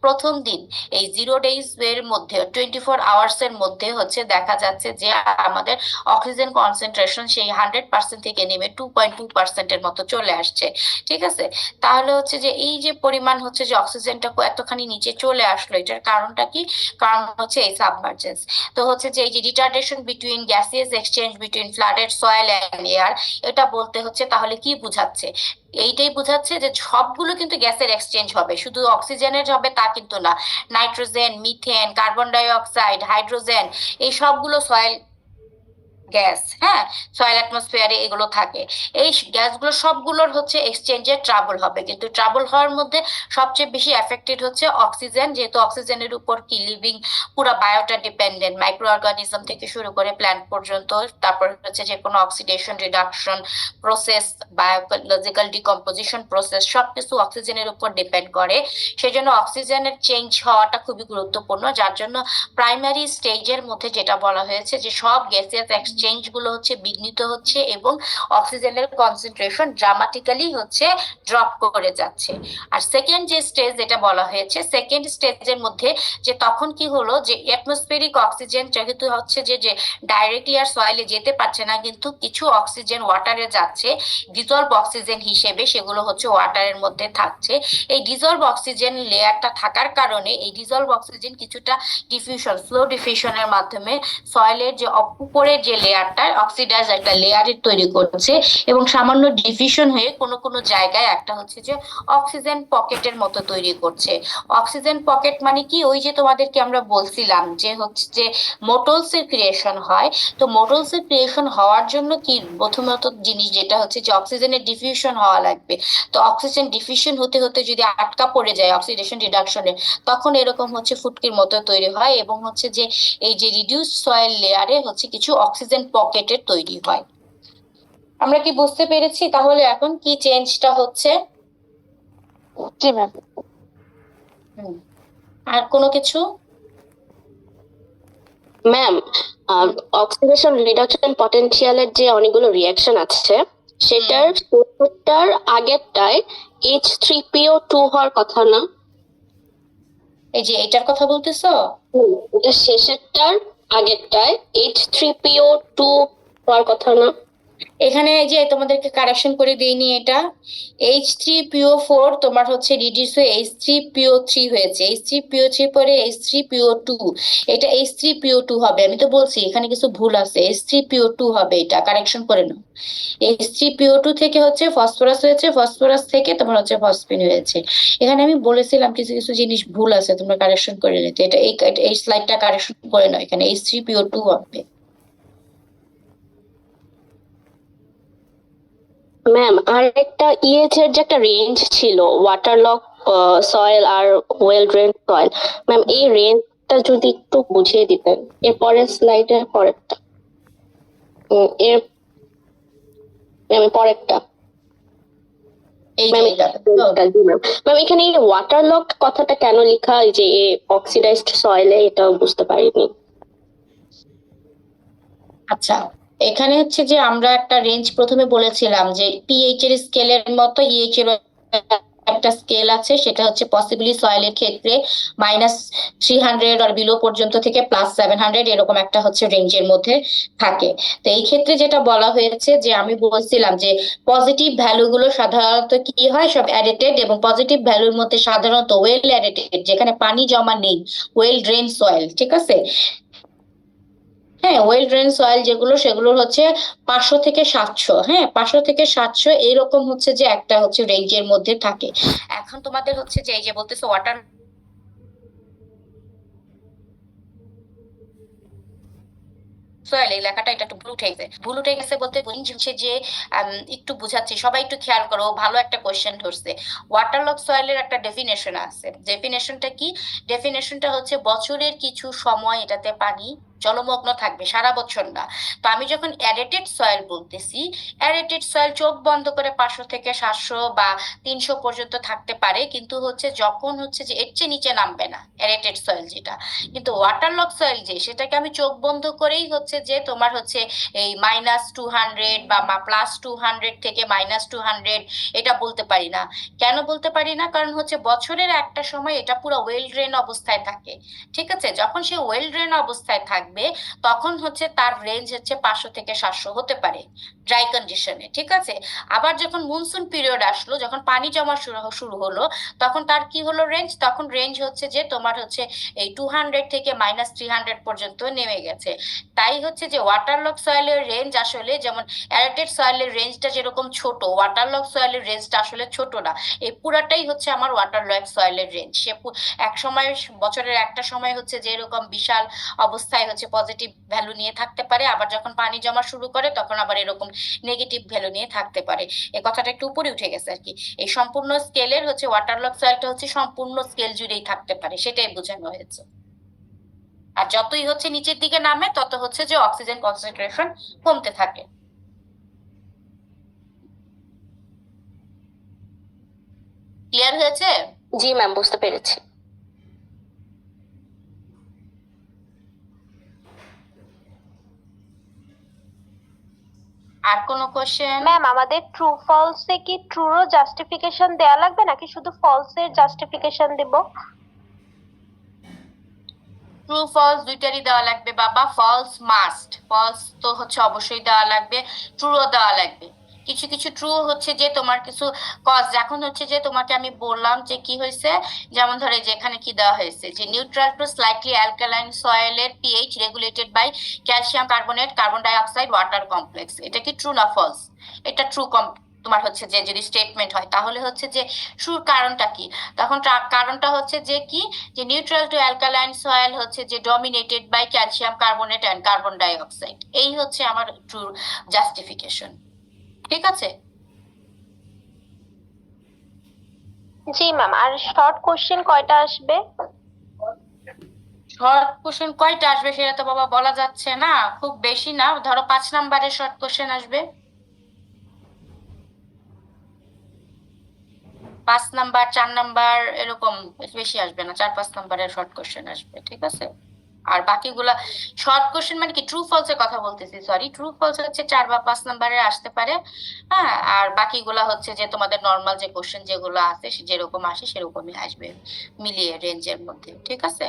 প্রথম দিন এই 0 days এর মধ্যে 24 hours এর মধ্যে হচ্ছে দেখা যাচ্ছে যে আমাদের অক্সিজেন কনসেন্ট্রেশন সেই 100% থেকে নেমে 2.2% এর মতো চলে আসছে, ঠিক আছে? তাহলে হচ্ছে যে এই যে পরিমাণ হচ্ছে যে অক্সিজেনটা এতখানি নিচে চলে আসলো, এটার কারণটা কি? কারণ হচ্ছে এই সাবমার্জেন্স। তো হচ্ছে যে এই যে retardation between gaseous exchange between flooded soil and air, এটা এটা বলতে হচ্ছে তাহলে কি বুঝাচ্ছে? এইটাই বুঝাচ্ছে যে সবগুলো কিন্তু গ্যাসের এক্সচেঞ্জ হবে, শুধু অক্সিজেনের হবে তা কিন্তু না। Nitrogen, methane, carbon die oxide, hydrogen, এই সবগুলো সয়েল গ্যাস, হ্যাঁ, সয়েল অ্যাটমসফিয়ারে এগুলো থাকে। এই গ্যাসগুলো সবগুলোর হচ্ছে এক্সচেঞ্জে ট্রাবল হবে, কিন্তু ট্রাবল হওয়ার মধ্যে সবচেয়ে বেশি এফেক্টেড হচ্ছে অক্সিজেন, যেহেতু অক্সিজেনের উপর কি লিভিং পুরো বায়োটা ডিপেন্ডেন্ট, মাইক্রো অর্গানিজম থেকে শুরু করে প্ল্যান্ট পর্যন্ত। তারপর হচ্ছে যে কোনো oxidation, reduction process, biological decomposition process সবকিছু অক্সিজেনের উপর ডিপেন্ড করে। সেই জন্য অক্সিজেনের চেঞ্জ হওয়াটা খুবই গুরুত্বপূর্ণ, যার জন্য প্রাইমারি স্টেজের মধ্যে যেটা বলা হয়েছে যে সব গ্যাসিয়াস এক্সচেঞ্জ গুলো হচ্ছে বিঘ্নিত হচ্ছে এবং অক্সিজেনের কনসেন্ট্রেশন ড্রামাটিক্যালি হচ্ছে ড্রপ করে যাচ্ছে। আর সেকেন্ড যে স্টেজ যেটা বলা হয়েছে, সেকেন্ড স্টেজের মধ্যে যে তখন কি হলো যে অ্যাটমসফিয়ারিক অক্সিজেন যেহেতু হচ্ছে যে ডাইরেক্টলি আর সয়েলে যেতে পারছে না, কিন্তু কিছু অক্সিজেন ওয়াটারে যাচ্ছে ডিজলভ অক্সিজেন হিসেবে, সেগুলো হচ্ছে ওয়াটারের মধ্যে থাকছে। এই ডিজলভ অক্সিজেন লেয়ারটা থাকার কারণে এই ডিজলভ অক্সিজেন কিছুটা ডিফিউশন, স্লো ডিফিউশনের মাধ্যমে সয়েলের যে উপরের যে লেয়ারটা অক্সিডাইজ একটা লেয়ারের তৈরি করছে এবং সামান্য ডিফিউশন হয়ে কোনো কোনো জায়গায় একটা হচ্ছে যে অক্সিজেন পকেটের মতো তৈরি করছে। অক্সিজেন পকেট মানে কি, ওই যে তোমাদেরকে আমরা বলছিলাম যে হচ্ছে যে মোটলস এর ক্রিয়েশন হয়। তো মোটলস এর ক্রিয়েশন হওয়ার জন্য কি প্রথমত জিনিস যেটা হচ্ছে যে অক্সিজেনের ডিফিউশন হওয়া লাগবে। তো অক্সিজেন ডিফিউশন হতে হতে যদি আটকা পড়ে যায় অক্সিডেশন রিডাকশনে, তখন এরকম হচ্ছে ফুটকির মতো তৈরি হয় এবং হচ্ছে যে এই যে রিডিউস সয়েল লেয়ারে হচ্ছে কিছু অক্সিজেন পকেটের তৈরি হয়। আমরা কি বুঝতে পেরেছি তাহলে এখন কি চেঞ্জটা হচ্ছে? জি ম্যাম। আর কোনো কিছু? ম্যাম, অক্সিডেশন রিডাকশন পটেনশিয়ালের যে অনেকগুলো রিঅ্যাকশন আছে সেটার আগেরটায় H3PO2 হওয়ার কথা না? এই যে এটার কথা বলতেছো? এটা শেষেরটার আগেরটায় H3PO2 হওয়ার কথা না? এখানে এই যে তোমাদেরকে কারেকশন করে দিইনি, এটা H3PO4 তোমার হচ্ছে রিডিউস হয়ে H3PO3 হয়েছে। H3PO3 পরে H3PO2, এটা H3PO2 হবে। আমি তো বলছি এখানে কিছু ভুল আছে, H3PO2 হবে, এটা কারেকশন করে নাও। H3PO2 থেকে হচ্ছে ফসফরাস হয়েছে, ফসফরাস থেকে তোমার হচ্ছে ফসফিন হয়েছে। এখানে আমি বলেছিলাম কিছু কিছু জিনিস ভুল আছে, তোমরা কারেকশন করে নিতে। এটা এই স্লাইডটা কারেকশন করে নাও, এখানে H3PO2 হবে। ম্যাম, আর একটা ইএইচ এর যে একটা রেঞ্জ ছিল, water lock soil are well drain soil, ma'am এই রেঞ্জটা যদি একটু বুঝিয়ে দিতেন। এর পরের স্লাইডের পরেরটা, এর পরেরটা এই ম্যাম, যে ম্যাম এখানে এই ওয়াটার লক কথাটা কেন লেখা, এই যে অক্সিডাইজড সয়েলে, এটা বুঝতে পারিনি। আচ্ছা, এখানে হচ্ছে যে আমরা একটা রেঞ্জ প্রথমে বলেছিলাম যে পিএইচ এর স্কেলের মতো ইএইচ এর একটা স্কেল আছে, সেটা হচ্ছে পসিবলি সয়েলের ক্ষেত্রে -300 আর বিলো পর্যন্ত থেকে +700 এরকম একটা হচ্ছে রেঞ্জের মধ্যে থাকে। তো এই ক্ষেত্রে যেটা বলা হয়েছে যে আমি বলছিলাম যে পজিটিভ ভ্যালু গুলো সাধারণত কি হয়, সব অ্যাডেটেড, এবং পজিটিভ ভ্যালুর মধ্যে সাধারণত ওয়েল অ্যাডেটেড, যেখানে পানি জমা নেই, ওয়েল ড্রেন সয়েল, ঠিক আছে। হ্যাঁ, ওয়েল ড্রেন সয়েল যেগুলো সেগুলো হচ্ছে 500 থেকে 700, হ্যাঁ 500 থেকে 700 এরকম হচ্ছে যে একটা হচ্ছে রেঞ্জের মধ্যে থাকে। এখন তোমাদের হচ্ছে যে এই যে বলতেছে ওয়াটার সয়েল, এই লেখাটা এটা একটু ভুল উঠে গেছে বলতে হচ্ছে যে একটু বুঝাচ্ছি, সবাই একটু খেয়াল করো, ভালো একটা কোয়েশ্চেন ধরছে। ওয়াটারলক সয়েলের একটা ডেফিনেশন আছে। ডেফিনেশনটা কি? ডেফিনেশনটা হচ্ছে বছরের কিছু সময় এটাতে পানি জলমগ্ন থাকবে, সারা বছর না। তো আমি যখন অ্যারেটেড সয়েল বলতেছি, অ্যারেটেড সয়েল চোখ বন্ধ করে 500 থেকে 700 বা 300 পর্যন্ত থাকতে পারে, কিন্তু হচ্ছে যখন হচ্ছে যে এর চেয়ে নিচে নামবে না অ্যারেটেড সয়েল যেটা। কিন্তু ওয়াটারলক সয়েল যে, সেটাকে আমি চোখ বন্ধ করেই হচ্ছে যে তোমার হচ্ছে এই -200 বা +200 থেকে -200 এটা বলতে পারি না। কেন বলতে পারি না? কারণ হচ্ছে বছরের একটা সময় এটা পুরো ওয়েল ড্রেন অবস্থায় থাকে, ঠিক আছে। যখন সে ওয়েল ড্রেন অবস্থায় থাকবে থাকবে তখন হচ্ছে তার রেঞ্জ হচ্ছে 500 থেকে 700 হতে পারে ড্রাই কন্ডিশনে, ঠিক আছে। আবার যখন মনসুন পিরিয়ড আসলো, যখন পানি জমা শুরু হলো, তখন তার কি হলো রেঞ্জ, তখন রেঞ্জ হচ্ছে যে তোমার হচ্ছে এই 200 থেকে -300 পর্যন্ত নেমে গেছে। তাই হচ্ছে যে ওয়াটারলক সয়েলের রেঞ্জ আসলে যেমন অ্যারেটেড সয়েলের রেঞ্জটা যেরকম ছোট, ওয়াটারলক সয়েলের রেঞ্জটা আসলে ছোট না। এই পুরাটাই হচ্ছে আমার ওয়াটারলক সয়েলের রেঞ্জ। সে এক সময় বছরের একটা সময় হচ্ছে যে এরকম বিশাল অবস্থায় হচ্ছে পজিটিভ ভ্যালু নিয়ে থাকতে পারে, আবার যখন পানি জমা শুরু করে তখন আবার এরকম নেগেটিভ ভ্যালু নিয়ে থাকতে পারে। এই কথাটা একটু উপরে উঠে গেছে আর কি। এই সম্পূর্ণ স্কেলের হচ্ছে ওয়াটারলক সয়েলটা হচ্ছে সম্পূর্ণ স্কেল জুড়েই থাকতে পারে, সেটাই বোঝানো হয়েছে। আর যতই হচ্ছে নিচের দিকে নামে তত হচ্ছে যে অক্সিজেন কনসেন্ট্রেশন কমতে থাকে। ক্লিয়ার হয়েছে? জি ম্যাম, বুঝতে পেরেছি। আর কোনো কোশ্চেন? ম্যাম আমাদের ট্রু ফলসে কি ট্রুরও জাস্টিফিকেশন দেয়া লাগবে নাকি শুধু ফলসের জাস্টিফিকেশন দিব? ট্রু ফলস দুইটারই দেওয়া লাগবে বাবা। ফলস মাস্ট, ফলস তো হচ্ছে অবশ্যই দেওয়া লাগবে, ট্রুও দেওয়া লাগবে। কিছু কিছু ট্রু হচ্ছে যে তোমার কিছু কজ, এখন হচ্ছে যে তোমাকে আমি বললাম যে কি হয়েছে, যেমন ধরে যে এখানে কি দেওয়া হয়েছে যে neutral two slightly alkaline সয়েলের pH regulated by calcium carbonate carbon die oxide water complex. এটা কি ট্রু না ফলস? এটা ট্রু তোমার হচ্ছে যে যদি স্টেটমেন্ট হয় তাহলে হচ্ছে যে ট্রুর কারণটা কি, তখন কারণটা হচ্ছে যে কি, যে নিউট্রাল টু অ্যালকালাইন সয়েল হচ্ছে যে dominated by calcium carbonate and carbon dioxide. এই হচ্ছে আমার ট্রু জাস্টিফিকেশন, ঠিক আছে? জি ম্যাম। আর শর্ট কোশ্চেন কয়টা আসবে? শর্ট কোশ্চেন কয়টা আসবে সেটা তো বাবা বলা যাচ্ছে না, খুব বেশি না, ধরো 5 নাম্বারের শর্ট কোশ্চেন আসবে, 5 নাম্বার 4 নাম্বার এরকম, বেশি আসবে না, 4-5 নাম্বারের শর্ট কোশ্চেন আসবে, ঠিক আছে। আর বাকিগুলা শর্ট কোশ্চেন মানে কি ট্রু ফলস এর কথা বলতেছি, সরি, ট্রু ফলস হচ্ছে 4 বা 5 নাম্বারের আসতে পারে, হ্যাঁ। আর বাকিগুলা হচ্ছে যে তোমাদের নর্মাল যে কোশ্চেন যেগুলো আছে যেরকম আসে সেরকমই আসবে, মিলিয়ে রেঞ্জের মধ্যে, ঠিক আছে।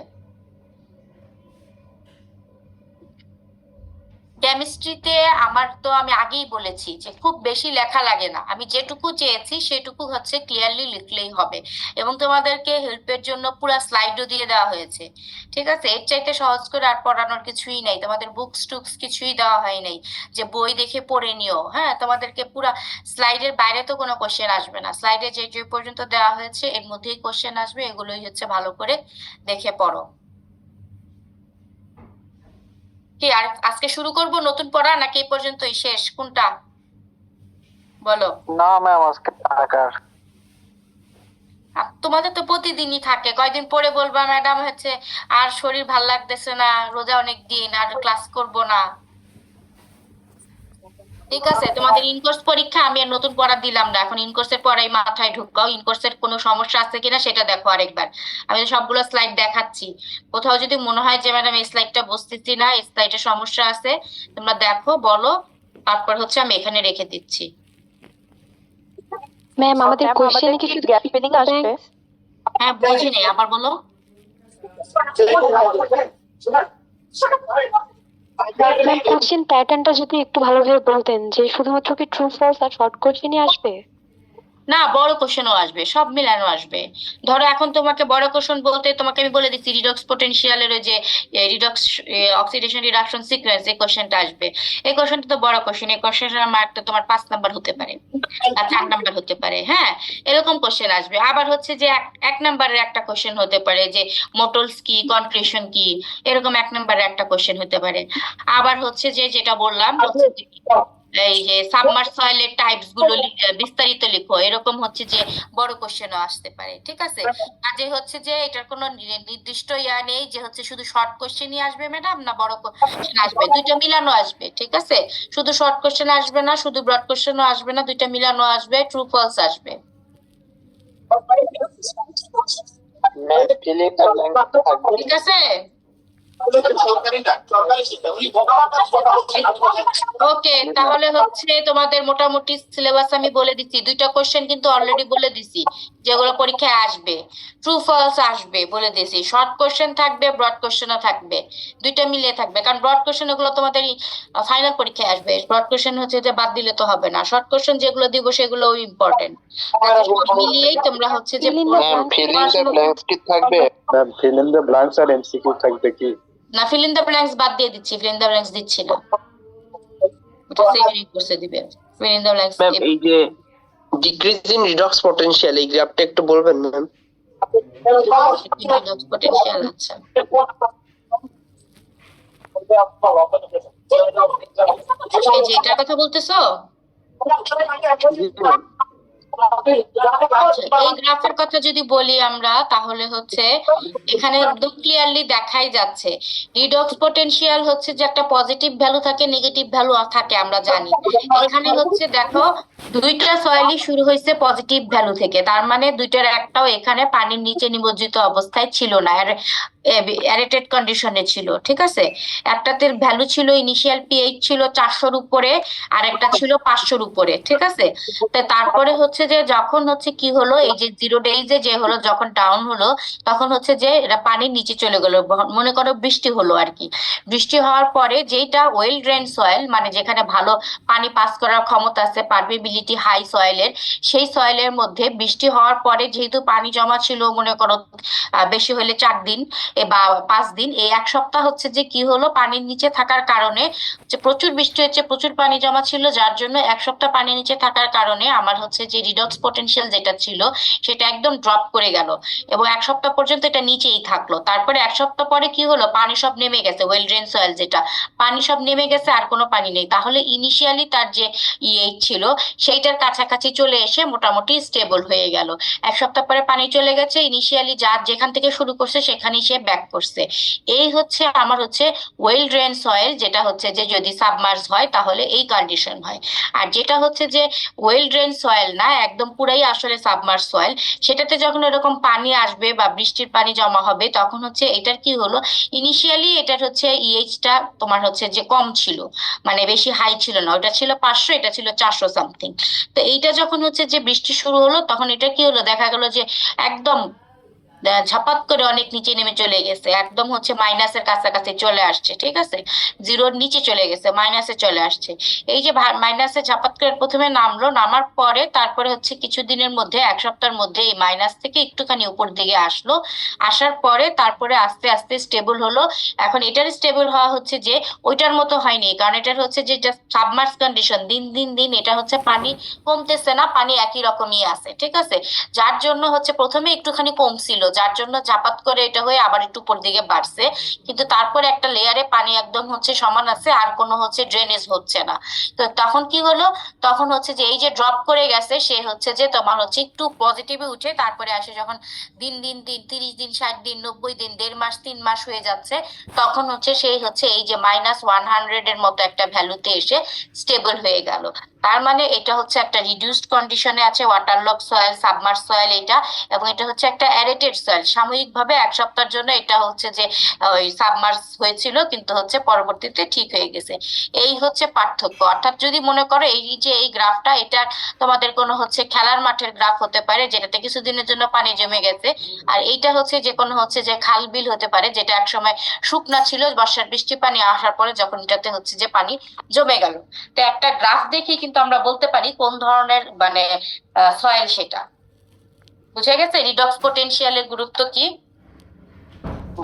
কেমিস্ট্রিতে আমার তো আমি আগেই বলেছি যে খুব বেশি লেখা লাগে না, আমি যেটুকু চেয়েছি সেটুকু হচ্ছে ক্লিয়ারলি লিখলেই হবে, এবং তোমাদেরকে হেল্পের জন্য পুরো স্লাইডও দিয়ে দেওয়া হয়েছে, ঠিক আছে। এর চাইতে সহজ করে আর পড়ানোর কিছুই নাই, তোমাদের বুকস টুকস কিছুই দেওয়া হয় নাই যে বই দেখে পড়ে নিও, হ্যাঁ। তোমাদেরকে পুরো স্লাইডের বাইরে তো কোনো কোশ্চেন আসবে না, স্লাইডে যে যে পর্যন্ত দেওয়া হয়েছে এর মধ্যেই কোশ্চেন আসবে, এগুলোই হচ্ছে ভালো করে দেখে পড়ো। কি আর আজকে শুরু করব নতুন পড়া নাকি এই পর্যন্তই শেষ, কোনটা বলো? না ম্যাম, আজকে টাকার তোমাদের তো প্রতিদিনই থাকে, কয়দিন পরে বলবা ম্যাডাম হচ্ছে আর শরীর ভাল লাগতেছে না, রোজা অনেক দিন, আর ক্লাস করব না, ঠিক আছে। তোমাদের ইনকোর্স পরীক্ষা, আমি আর নতুন পড়া দিলাম না, এখন ইনকোর্সের পড়াই মাথায় ঢুকাও, ইনকোর্সের কোনো সমস্যা আছে কিনা সেটা দেখো আরেকবার। আমি তো সবগুলো স্লাইড দেখাচ্ছি, কোথাও যদি মনে হয় যে ম্যাডাম এই স্লাইডটা বুঝতেছি না, এই স্লাইডে সমস্যা আছে, তোমরা দেখো বলো, তারপর হচ্ছে আমি এখানে রেখে দিচ্ছি। ম্যাম আমাদের কোশ্চেনে কি শুধু গ্যাপ ফিলিং আসবে? হ্যাঁ, বুঝি নেই, আবার বলো। ম্যাম কোশ্চেন প্যাটার্নটা যদি একটু ভালোভাবে বলতেন, যে শুধুমাত্র কি ট্রু ফলস আর শর্ট কোশ্চেনই আসবে? না, বড় কোশ্চেনও আসবে, সব মিলানো আসবে। ধরো এখন তোমাকে বড় কোশ্চেন বলতে তোমাকে আমি বলে দিচ্ছি রিডক্স পোটেনশিয়ালের ওই যে রিডক্স অক্সিডেশন রিডাকশন সিকোয়েন্স, এই কোশ্চেনটা আসবে। এই কোশ্চেনটা তো বড় কোশ্চেন, এই কোশ্চেনের মার্কটা তোমার 5 নাম্বার হতে পারে আর 4 নাম্বার হতে পারে, হ্যাঁ, এরকম কোশ্চেন আসবে। আবার হচ্ছে যে এক নাম্বারের একটা কোশ্চেন হতে পারে যে মোটলস কি, কনক্রিশন কি, এরকম 1 নাম্বারের একটা কোশ্চেন হতে পারে। আবার হচ্ছে যে যেটা বললাম হচ্ছে যে এই যে সাবমার্জ সয়েলের টাইপস গুলো বিস্তারিত লিখো, এরকম হচ্ছে যে বড় কোশ্চেনও আসতে পারে, ঠিক আছে। কাজে হচ্ছে যে এটার কোনো নির্দিষ্ট ইয়া নেই যে হচ্ছে শুধু শর্ট কোশ্চেনই আসবে ম্যাডাম না বড় কোশ্চেন আসবে, দুইটা মিলানো আসবে, ঠিক আছে। শুধু শর্ট কোশ্চেন আসবে না, শুধু ব্রড কোশ্চেনও আসবে না, দুইটা মিলানো আসবে, ট্রু ফলস আসবে। ঠিক আছে। ওকে, তাহলে হচ্ছে তোমাদের মোটামুটি সিলেবাস আমি বলে দিচ্ছি। দুইটা কোশ্চেন কিন্তু অলরেডি বলে দিছি যেগুলো পরীক্ষায় আসবে, ট্রু ফলস আসবে বলে দিছি। শর্ট কোশ্চেন থাকবে, ব্রড কোশ্চেনও থাকবে, দুইটা মিলিয়ে থাকবে। কারণ ব্রড কোশ্চেন ওগুলো তোমাদের ফাইনাল পরীক্ষায় আসবে। ব্রড কোশ্চেন হচ্ছে যে বাদ দিলে তো হবে না, শর্ট কোশ্চেন যেগুলো দিব সেগুলো ইম্পর্টেন্ট। সব মিলিয়েই তোমরা হচ্ছে যে ma'am fill in the blanks কি থাকবে? Ma'am fill in the blanks আর এমসিকিউ থাকবে কি? না, ফিল ইন দ্য ব্ল্যাঙ্কস বাদ দিয়ে দিচ্ছি, ফিল ইন দ্য ব্ল্যাঙ্কস দিচ্ছি না, এটা সেকেন্ড কোর্সে দিবে। Feel in the blanks ma'am এই যে ডিক্রিজ ইন রিডক্স পটেনশিয়াল এই গ্রাফটা একটু বলবেন ম্যাম? পটেনশিয়াল, আচ্ছা এই যে এটার কথা বলতেছো? আচ্ছা, এই গ্রাফের কথা যদি বলি আমরা, তাহলে হচ্ছে এখানে একদম ক্লিয়ারলি দেখাই যাচ্ছে রিডক্স পটেনশিয়াল হচ্ছে যে একটা পজিটিভ ভ্যালু থাকে, নেগেটিভ ভ্যালু থাকে, আমরা জানি। এখানে হচ্ছে দেখো দুইটা সয়েলই শুরু হয়েছে পজিটিভ ভ্যালু থেকে, তার মানে দুইটার একটাও এখানে পানির নিচে নিমজ্জিত অবস্থায় ছিল না, অ্যারেটেড কন্ডিশনে ছিল, ঠিক আছে। একটাতে ভ্যালু ছিল ইনিশিয়াল পিএইচ ছিল 400-র উপরে, আর একটা ছিল 500-র উপরে, ঠিক আছে। তো তারপরে হচ্ছে যে যখন হচ্ছে কি হলো, এই যে 0 ডেইজে যে হলো, যখন ডাউন হলো তখন হচ্ছে যে এটা পানির নিচে চলে গেল। মনে করো বৃষ্টি হলো আর কি, বৃষ্টি হওয়ার পরে যেটা ওয়েল ড্রেন সয়েল, মানে যেখানে ভালো পানি পাস করার ক্ষমতা আছে, পারমিবিলিটি হাই সয়েলের, সেই সয়েলের মধ্যে বৃষ্টি হওয়ার পরে যেহেতু পানি জমা ছিল, মনে করো বেশি হলে 4 দিন বা 5 দিন, এই 1 সপ্তাহ হচ্ছে যে কি হলো, পানির নিচে থাকার কারণে যে প্রচুর বৃষ্টি হচ্ছে, প্রচুর পানি জমা ছিল, যার জন্য 1 সপ্তাহ পানির নিচে থাকার কারণে আমার হচ্ছে যে রিডক্স পটেনশিয়াল যেটা ছিল সেটা একদম ড্রপ করে গেল, এবং 1 সপ্তাহ পর্যন্ত এটা নিচেই থাকলো। তারপরে 1 সপ্তাহ পরে কি হলো, পানি সব নেমে গেছে, ওয়েল ড্রেন সয়েল যেটা, পানি সব নেমে গেছে, আর কোনো পানি নেই। তাহলে ইনিশিয়ালি তার যে ইএইচ ছিল সেইটার কাছাকাছি চলে এসে মোটামুটি স্টেবল হয়ে গেল। 1 সপ্তাহ পরে পানি চলে গেছে, ইনিশিয়ালি যার যেখান থেকে শুরু করছে সেখানেই সে ব্যাক করছে। এই হচ্ছে আমার হচ্ছে ওয়েল ড্রেন সয়েল, যেটা হচ্ছে যে যদি সাবমার্জ হয় তাহলে এই কন্ডিশন হয়। আর যেটা হচ্ছে যে ওয়েল ড্রেন সয়েল না, একদম পুরাই আসলে সাবমার্জ সয়েল, সেটাতে যখন এরকম পানি আসবে বা বৃষ্টির পানি জমা হবে, তখন হচ্ছে এটার কি হলো, ইনিশিয়ালি এটার হচ্ছে ইএইচটা তোমার হচ্ছে যে কম ছিল, মানে বেশি হাই ছিল না, ওটা ছিল 500, এটা ছিল 400 সামথিং। তো এইটা যখন হচ্ছে যে বৃষ্টি শুরু হলো, তখন এটা কি হলো, দেখা গেল যে একদম ঝাপাত করে অনেক নিচে নেমে চলে গেছে, একদম হচ্ছে মাইনাসের কাছাকাছি চলে আসছে, ঠিক আছে, 0-র নিচে চলে গেছে, মাইনাসে চলে আসছে। এই যে মাইনাসে ঝাপাত করে প্রথমে নামলো, নামার পরে তারপরে হচ্ছে কিছুদিনের মধ্যে, 1 সপ্তাহের মধ্যে এই মাইনাস থেকে একটুখানি উপর দিকে আসলো, আসার পরে তারপরে আস্তে আস্তে স্টেবল হলো। এখন এটার স্টেবল হওয়া হচ্ছে যে ওইটার মতো হয়নি, কারণ এটার হচ্ছে যে সাবমার্স কন্ডিশন, দিন দিন দিন এটা হচ্ছে পানি কমতেছে না, পানি একই রকমই আছে, ঠিক আছে। যার জন্য হচ্ছে প্রথমে একটুখানি কমছিল, যার জন্য ঝাপাত করে এটা হয়ে আবার একটু উপর দিকে বাড়ছে, কিন্তু তারপরে একটা লেয়ারে পানি একদম হচ্ছে সমান আছে, আর কোনো হচ্ছে ড্রেনেজ হচ্ছে না। তো তখন কি হলো, তখন হচ্ছে যে এই যে ড্রপ করে গেছে, সে হচ্ছে যে তোমার হচ্ছে একটু পজিটিভে উঠে তারপরে আসে যখন দিন দিন দিন 30 দিন, 60 দিন, 90 দিন, 1.5 মাস, 3 মাস হয়ে যাচ্ছে, তখন হচ্ছে সেই হচ্ছে এই যে -100 এর মতো একটা ভ্যালুতে এসে স্টেবল হয়ে গেল। তার মানে এটা হচ্ছে একটা রিডিউসড কন্ডিশনে আছে, ওয়াটারলক সয়েল, সাবমার্জ সয়েল এটা, এবং এটা হচ্ছে একটা অ্যারেটেড সয়েল। সাময়িকভাবে 1 সপ্তাহের জন্য এটা হচ্ছে যে ওই সাবমার্জ হয়েছিল, কিন্তু হচ্ছে পরবর্তীতে ঠিক হয়ে গেছে। এই হচ্ছে পার্থক্য। অর্থাৎ যদি মনে করো এই যে এই গ্রাফটা, এটা তোমাদের কোনো হচ্ছে খেলার মাঠের গ্রাফ হতে পারে, যেটাতে কিছুদিনের জন্য পানি জমে গেছে, আর এইটা হচ্ছে যে কোনো হচ্ছে যে খাল বিল হতে পারে, যেটা একসময় শুকনা ছিল, বর্ষার বৃষ্টি পানি আসার পরে যখন এটাতে হচ্ছে যে পানি জমে গেল। তো একটা গ্রাফ দেখি কিন্তু আমরা বলতে পারি কোন ধরনের মানে সয়েল সেটা। বুঝে গেছে রিডক্স পটেনশিয়ালের গুরুত্ব কি?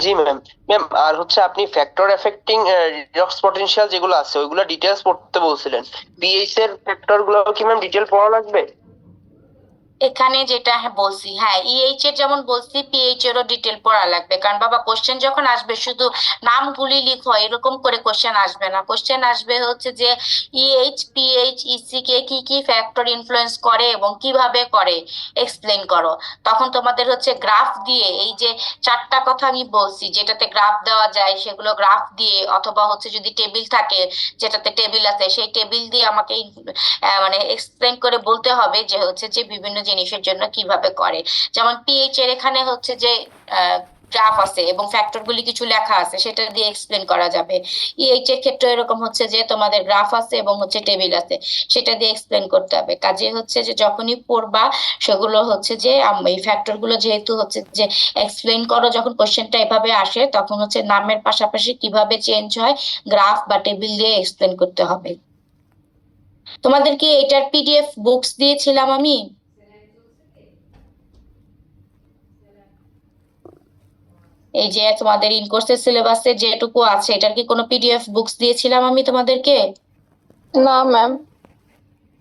জি ম্যাম। ম্যাম আর হচ্ছে আপনি ফ্যাক্টর এফেক্টিং রিডক্স পটেনশিয়াল যেগুলো আছে ওইগুলো ডিটেইলস পড়তে বলছিলেন, পিএইচ এর ফ্যাক্টর গুলো কি ম্যাম ডিটেইল পড়া লাগবে? এখানে যেটা বলছি, হ্যাঁ ইএইচ এর যেমন বলছি, পিএইচ এরও ডিটেল পড়া লাগবে, কারণ বাবা কোশ্চেন যখন আসবে শুধু নামগুলি লিখো এরকম করে কোশ্চেন আসবে না। কোশ্চেন আসবে হচ্ছে যে ইএইচ, পিএইচ, ইসি কে কি কি ফ্যাক্টর ইনফ্লুয়েন্স করে এবং কিভাবে করে এক্সপ্লেইন করো। তখন তোমাদের হচ্ছে গ্রাফ দিয়ে, এই যে 4টা কথা আমি বলছি যেটাতে গ্রাফ দেওয়া যায়, সেগুলো গ্রাফ দিয়ে, অথবা হচ্ছে যদি টেবিল থাকে যেটাতে টেবিল আছে, সেই টেবিল দিয়ে আমাকে মানে এক্সপ্লেইন করে বলতে হবে যে হচ্ছে যে বিভিন্ন জিনিসের জন্য কিভাবে করে। যেমন পিএইচ এর এখানে হচ্ছে যে গ্রাফ আছে এবং ফ্যাক্টরগুলি কিছু লেখা আছে, সেটা দিয়ে এক্সপ্লেন করা যাবে। ইএইচ এর ক্ষেত্রে এরকম হচ্ছে যে তোমাদের গ্রাফ আছে এবং হচ্ছে টেবিল আছে, সেটা দিয়ে এক্সপ্লেন করতে হবে। কাজে হচ্ছে যে যখনই পড়বা সেগুলো হচ্ছে যে এই ফ্যাক্টরগুলো যেহেতু হচ্ছে যে এক্সপ্লেন করো, যখন কোশ্চেনটা এভাবে আসে তখন হচ্ছে নামের পাশাপাশি কিভাবে চেঞ্জ হয় গ্রাফ বা টেবিল দিয়ে এক্সপ্লেন করতে হবে। তোমাদের কি এটার পিডিএফ বুকস দিয়েছিলাম আমি? এই যে তোমাদের ইন কোর্সের সিলেবাসে যেটুকু আছে এটার কি কোনো পিডিএফ বুকস দিয়েছিলাম আমি তোমাদেরকে? না ম্যাম।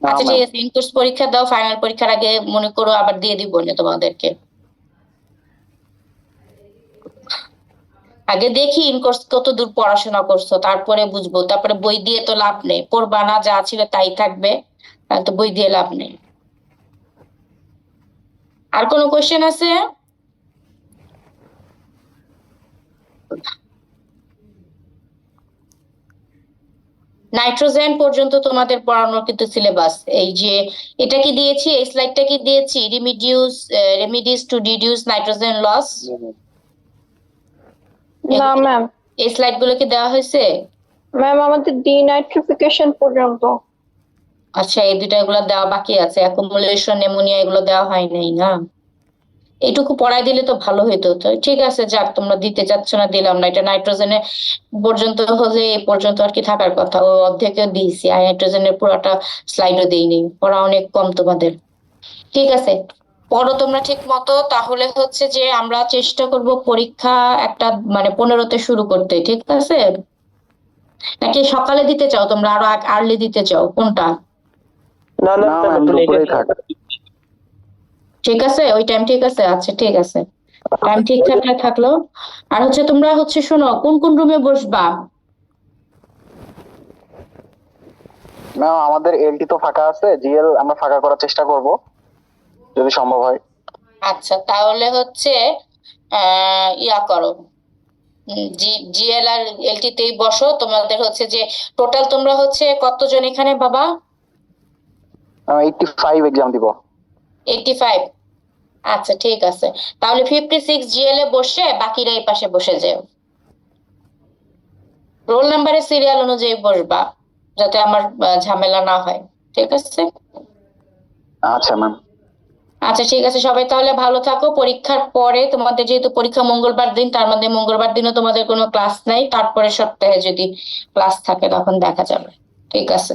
আচ্ছা ঠিক আছে, ইন কোর্স পরীক্ষা দাও, ফাইনাল পরীক্ষার আগে মনে করো আবার দিয়ে দিব না তোমাদেরকে। আগে দেখি ইন কোর্স কত দূর পড়াশোনা করছো, তারপরে বুঝবো। তারপরে বই দিয়ে তো লাভ নেই, পড়বা না, যা ছিল তাই থাকবে, তো বই দিয়ে লাভ নেই। আর কোনো কোশ্চেন আছে? নাইট্রোজেন পর্যন্ত তোমাদের পড়ানোর কিন্তু সিলেবাস। এই যে এটা কি দিয়েছি, এই স্লাইডটা কি দিয়েছি, remedies to reduce nitrogen loss, না ম্যাম। এই স্লাইড গুলো কি দেওয়া হয়েছে? ম্যাম আমাদের ডিনাইট্রিফিকেশন পর্যন্ত। আচ্ছা, এই দুটা এগুলো দেওয়া বাকি আছে, অ্যাকুমুলেশন, নেমোনিয়া এগুলো দেওয়া হয় নাই না? এইটুকু পড়াই দিলে তো ভালো হইতো। তো ঠিক আছে, যাক, তোমরা দিতে চাচ্ছ না, দিলাম না। এটা নাইট্রোজেনের পর্যন্ত হলে এই পর্যন্ত আর কি থাকার কথা, ও অর্ধেকও দিয়েছি, আর নাইট্রোজেনের পুরোটা স্লাইডও দিইনি, পড়া অনেক কম তোমাদের। ঠিক আছে, পড়ো তোমরা ঠিক মতো। তাহলে হচ্ছে যে আমরা চেষ্টা করব পরীক্ষা একটা মানে 15-তে শুরু করতে, ঠিক আছে? নাকি সকালে দিতে চাও তোমরা, আরো আর্লি দিতে চাও, কোনটা? না না না ম্যাম, ম্যাম, দুপুরেই থাক। ঠিক আছে, ওই টাইম ঠিক আছে। আচ্ছা ঠিক আছে, টাইম ঠিক থাকলে থাকলো। আর হচ্ছে তোমরা হচ্ছে শোনো, কোন কোন রুমে বসবা? ম্যাম আমাদের এলটি তো ফাঁকা আছে, জিএল আমরা ফাঁকা করার চেষ্টা করব যদি সম্ভব হয়। আচ্ছা, তাহলে হচ্ছে ইয়া করো, জিএল আর এলটি তেই বসো। তোমাদের হচ্ছে যে টোটাল তোমরা হচ্ছে কতজন এখানে বাবা? 85 এক্সাম দিব। 85? আচ্ছা ঠিক আছে, তাহলে 56 জিএল এ বসে বাকিরা এই পাশে বসে যাও। রোল নাম্বারের সিরিয়াল অনুযায়ী বসবা, যাতে আমার ঝামেলা না হয়। ঠিক আছে? আচ্ছা ম্যাম। আচ্ছা ঠিক আছে, সবাই তাহলে ভালো থাকো। পরীক্ষার পরে তোমাদের যেহেতু পরীক্ষা মঙ্গলবার দিন, তার মধ্যে মঙ্গলবার দিনও তোমাদের কোনো ক্লাস নাই, তারপরে সপ্তাহে যদি ক্লাস থাকে তখন দেখা যাবে। ঠিক আছে?